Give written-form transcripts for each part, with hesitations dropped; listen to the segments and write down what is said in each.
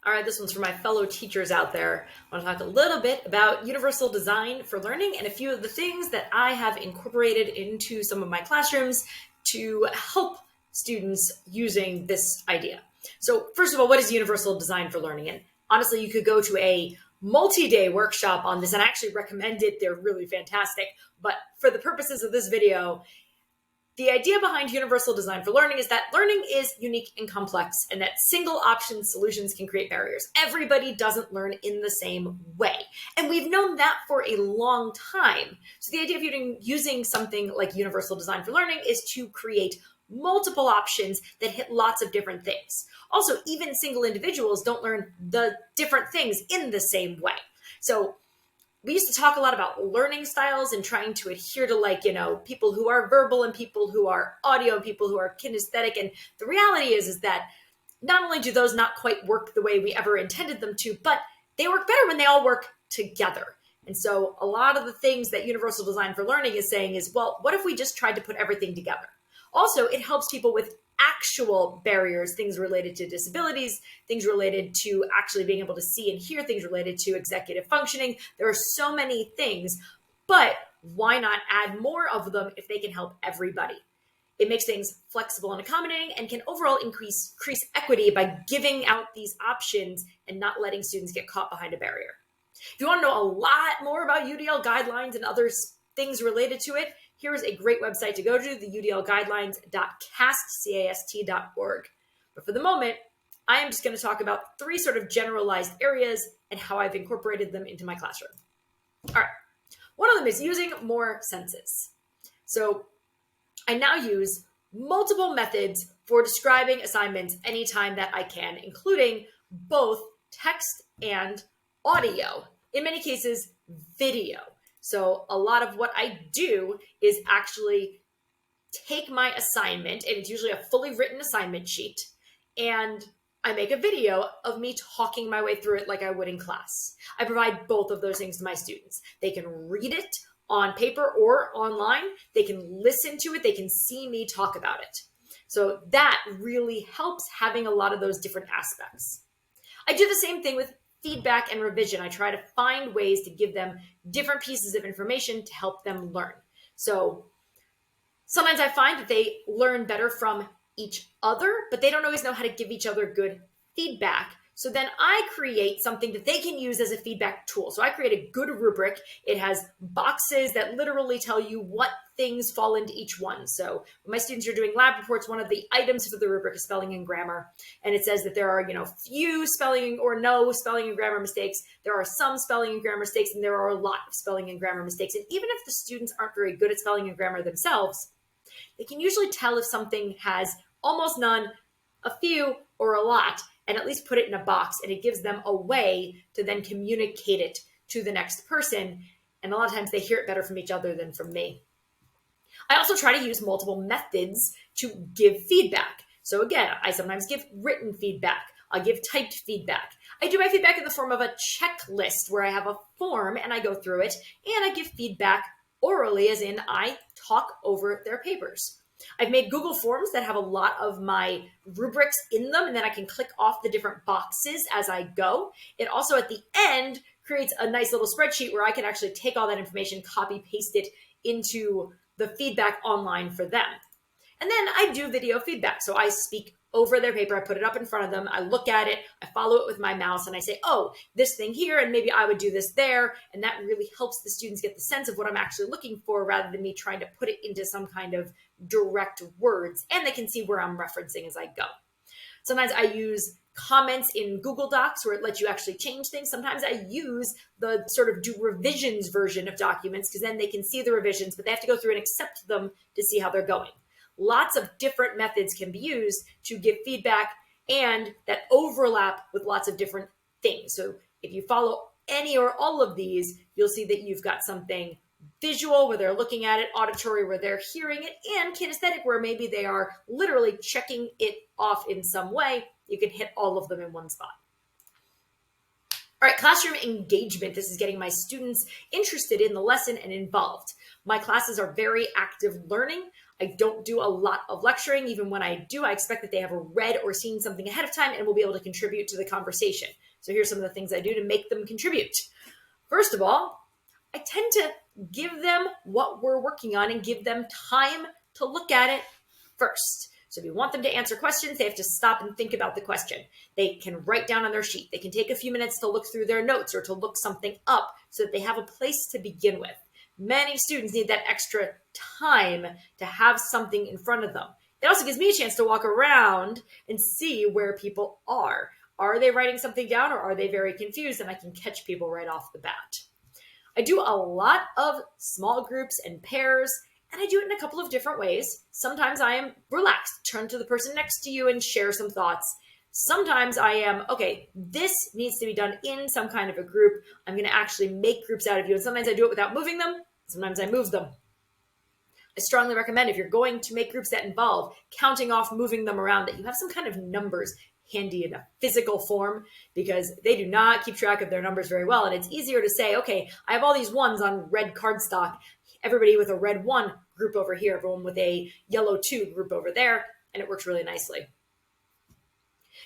All right, this one's for my fellow teachers out there. I want to talk a little bit about universal design for learning and a few of the things that I have incorporated into some of my classrooms to help students using this idea. So first of all, what is universal design for learning? And honestly, you could go to a multi-day workshop on this, and I actually recommend it. They're really fantastic. But for the purposes of this video, the idea behind universal design for learning is that learning is unique and complex, and that single option solutions can create barriers. Everybody doesn't learn in the same way. And we've known that for a long time. So the idea of using something like universal design for learning is to create multiple options that hit lots of different things. Also, even single individuals don't learn the different things in the same way. So we used to talk a lot about learning styles and trying to adhere to people who are verbal and people who are audio and people who are kinesthetic. And the reality is that not only do those not quite work the way we ever intended them to, but they work better when they all work together. And so a lot of the things that universal design for learning is saying is, well, what if we just tried to put everything together? Also, it helps people with actual barriers, things related to disabilities, things related to actually being able to see and hear, things related to executive functioning. There are so many things, but why not add more of them if they can help everybody? It makes things flexible and accommodating and can overall increase equity by giving out these options and not letting students get caught behind a barrier. If you want to know a lot more about UDL guidelines and other things related to it, here's a great website to go to, the udlguidelines.cast.org. But for the moment, I am just going to talk about three sort of generalized areas and how I've incorporated them into my classroom. All right. One of them is using more senses. So I now use multiple methods for describing assignments anytime that I can, including both text and audio. In many cases, video. So a lot of what I do is actually take my assignment, and it's usually a fully written assignment sheet, and I make a video of me talking my way through it like I would in class. I provide both of those things to my students. They can read it on paper or online. They can listen to it. They can see me talk about it. So that really helps, having a lot of those different aspects. I do the same thing with feedback and revision. I try to find ways to give them different pieces of information to help them learn. So sometimes I find that they learn better from each other, but they don't always know how to give each other good feedback. So then I create something that they can use as a feedback tool. So I create a good rubric. It has boxes that literally tell you what things fall into each one. So when my students are doing lab reports, one of the items for the rubric is spelling and grammar. And it says that there are, few spelling or no spelling and grammar mistakes. There are some spelling and grammar mistakes, and there are a lot of spelling and grammar mistakes. And even if the students aren't very good at spelling and grammar themselves, they can usually tell if something has almost none, a few, or a lot, and at least put it in a box, and it gives them a way to then communicate it to the next person. And a lot of times they hear it better from each other than from me. I also try to use multiple methods to give feedback. So again, I sometimes give written feedback. I give typed feedback. I do my feedback in the form of a checklist where I have a form and I go through it, and I give feedback orally, as in I talk over their papers. I've made Google Forms that have a lot of my rubrics in them, and then I can click off the different boxes as I go. It also, at the end, creates a nice little spreadsheet where I can actually take all that information, copy, paste it into the feedback online for them. And then I do video feedback. So I speak over their paper. I put it up in front of them. I look at it. I follow it with my mouse, and I say, oh, this thing here, and maybe I would do this there. And that really helps the students get the sense of what I'm actually looking for, rather than me trying to put it into some kind of direct words. And they can see where I'm referencing as I go. Sometimes I use comments in Google Docs where it lets you actually change things. Sometimes I use the sort of do revisions version of documents, because then they can see the revisions, but they have to go through and accept them to see how they're going. Lots of different methods can be used to give feedback, and that overlap with lots of different things. So if you follow any or all of these, you'll see that you've got something visual where they're looking at it, auditory where they're hearing it, and kinesthetic where maybe they are literally checking it off in some way. You can hit all of them in one spot. All right, classroom engagement. This is getting my students interested in the lesson and involved. My classes are very active learning. I don't do a lot of lecturing. Even when I do, I expect that they have read or seen something ahead of time and will be able to contribute to the conversation. So here's some of the things I do to make them contribute. First of all, I tend to give them what we're working on and give them time to look at it first. So if you want them to answer questions, they have to stop and think about the question. They can write down on their sheet. They can take a few minutes to look through their notes or to look something up so that they have a place to begin with. Many students need that extra time to have something in front of them. It also gives me a chance to walk around and see where people are. Are they writing something down, or are they very confused? And I can catch people right off the bat. I do a lot of small groups and pairs, and I do it in a couple of different ways. Sometimes I am relaxed, turn to the person next to you and share some thoughts. Sometimes I am, okay, this needs to be done in some kind of a group. I'm going to actually make groups out of you. And sometimes I do it without moving them. Sometimes I move them. I strongly recommend, if you're going to make groups that involve counting off, moving them around, that you have some kind of numbers handy in a physical form, because they do not keep track of their numbers very well. And it's easier to say, okay, I have all these ones on red cardstock. Everybody with a red 1 group over here, everyone with a yellow 2 group over there, and it works really nicely.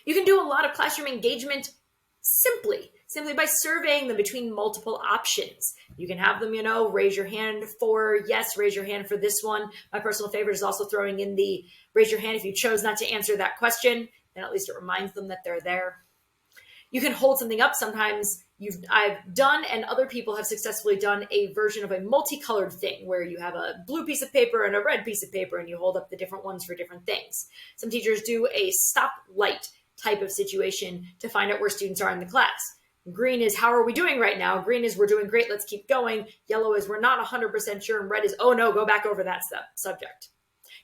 You can do a lot of classroom engagement simply by surveying them between multiple options. You can have them, raise your hand for yes, raise your hand for this one. My personal favorite is also throwing in the raise your hand if you chose not to answer that question. Then at least it reminds them that they're there. You can hold something up. Sometimes I've done, and other people have successfully done, a version of a multicolored thing where you have a blue piece of paper and a red piece of paper, and you hold up the different ones for different things. Some teachers do a stoplight type of situation to find out where students are in the class. Green is, how are we doing right now? Green is, we're doing great, let's keep going. Yellow is, we're not 100% sure. And red is, oh no, go back over that subject.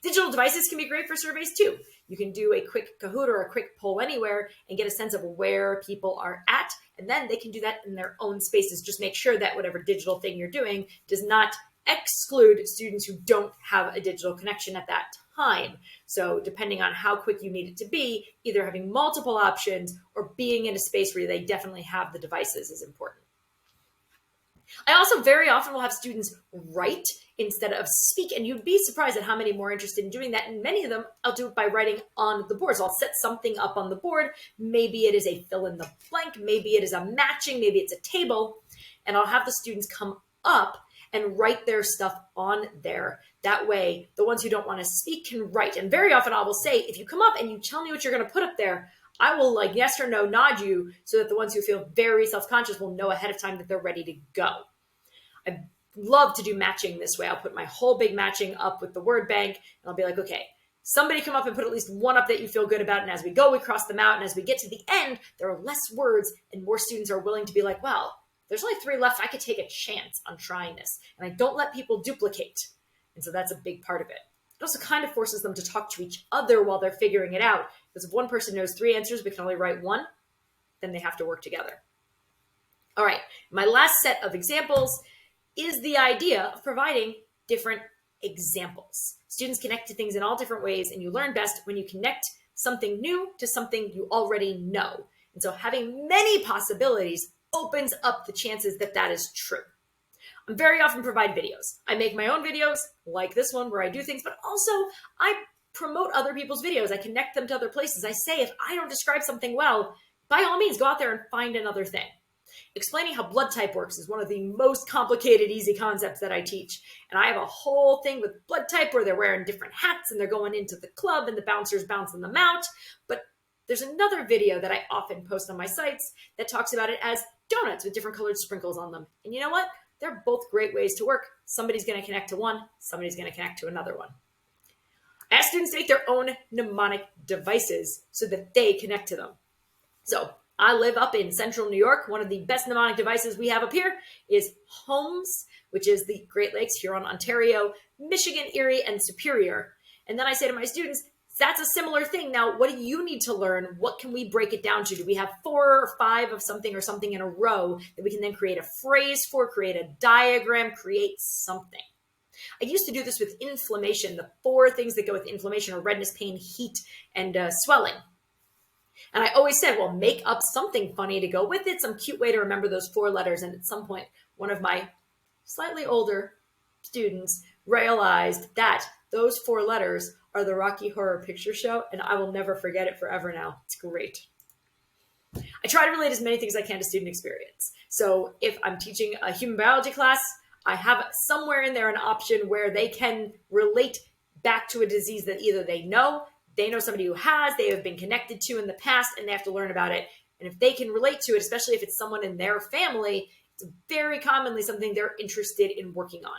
Digital devices can be great for surveys too. You can do a quick Kahoot or a quick poll anywhere and get a sense of where people are at. And then they can do that in their own spaces. Just make sure that whatever digital thing you're doing does not exclude students who don't have a digital connection at that time. So depending on how quick you need it to be, either having multiple options or being in a space where they definitely have the devices is important. I also very often will have students write instead of speak, and you'd be surprised at how many more interested in doing that. And many of them, I'll do it by writing on the board. So I'll set something up on the board. Maybe it is a fill in the blank. Maybe it is a matching. Maybe it's a table. And I'll have the students come up and write their stuff on there. That way, the ones who don't want to speak can write. And very often I will say, if you come up and you tell me what you're going to put up there, I will yes or no nod you so that the ones who feel very self-conscious will know ahead of time that they're ready to go. I love to do matching this way. I'll put my whole big matching up with the word bank, and I'll be like, okay, somebody come up and put at least one up that you feel good about. And as we go, we cross them out. And as we get to the end, there are less words and more students are willing to be like, well, there's only 3 left. I could take a chance on trying this. And I don't let people duplicate. And so that's a big part of it. It also kind of forces them to talk to each other while they're figuring it out. Because if one person knows 3 answers but can only write 1, then they have to work together. All right, my last set of examples is the idea of providing different examples. Students connect to things in all different ways, and you learn best when you connect something new to something you already know. And so having many possibilities opens up the chances that that is true. I very often provide videos. I make my own videos like this one where I do things, but also I promote other people's videos. I connect them to other places. I say, if I don't describe something well, by all means, go out there and find another thing. Explaining how blood type works is one of the most complicated, easy concepts that I teach. And I have a whole thing with blood type where they're wearing different hats and they're going into the club and the bouncers bouncing them out. But there's another video that I often post on my sites that talks about it as donuts with different colored sprinkles on them. And you know what? They're both great ways to work. Somebody's going to connect to one. Somebody's going to connect to another one. I ask students to make their own mnemonic devices so that they connect to them. So I live up in central New York. One of the best mnemonic devices we have up here is HOMES, which is the Great Lakes, Huron, Ontario, Michigan, Erie, and Superior. And then I say to my students, that's a similar thing. Now, what do you need to learn? What can we break it down to? Do we have 4 or 5 of something or something in a row that we can then create a phrase for, create a diagram, create something? I used to do this with inflammation. The 4 things that go with inflammation are redness, pain, heat, and swelling. And I always said, well, make up something funny to go with it, some cute way to remember those 4 letters. And at some point, one of my slightly older students realized that Those 4 letters are the Rocky Horror Picture Show, and I will never forget it forever now. It's great. I try to relate as many things as I can to student experience. So if I'm teaching a human biology class, I have somewhere in there an option where they can relate back to a disease that either they know somebody who has, they have been connected to in the past, and they have to learn about it. And if they can relate to it, especially if it's someone in their family, it's very commonly something they're interested in working on.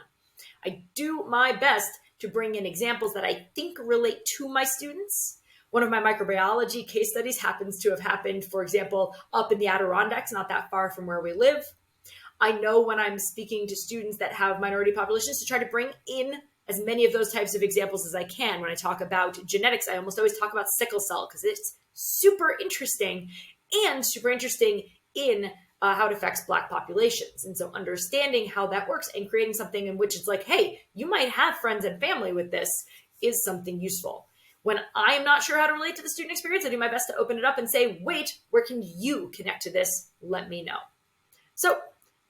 I do my best to bring in examples that I think relate to my students. One of my microbiology case studies happens to have happened, for example, up in the Adirondacks, not that far from where we live. I know when I'm speaking to students that have minority populations to try to bring in as many of those types of examples as I can. When I talk about genetics, I almost always talk about sickle cell because it's super interesting and super interesting in how it affects Black populations. And so understanding how that works and creating something in which it's like, hey, you might have friends and family with this is something useful. When I am not sure how to relate to the student experience, I do my best to open it up and say, wait, where can you connect to this? Let me know. So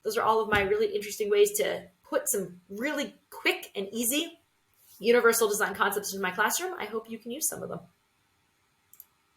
those are all of my really interesting ways to put some really quick and easy universal design concepts into my classroom. I hope you can use some of them.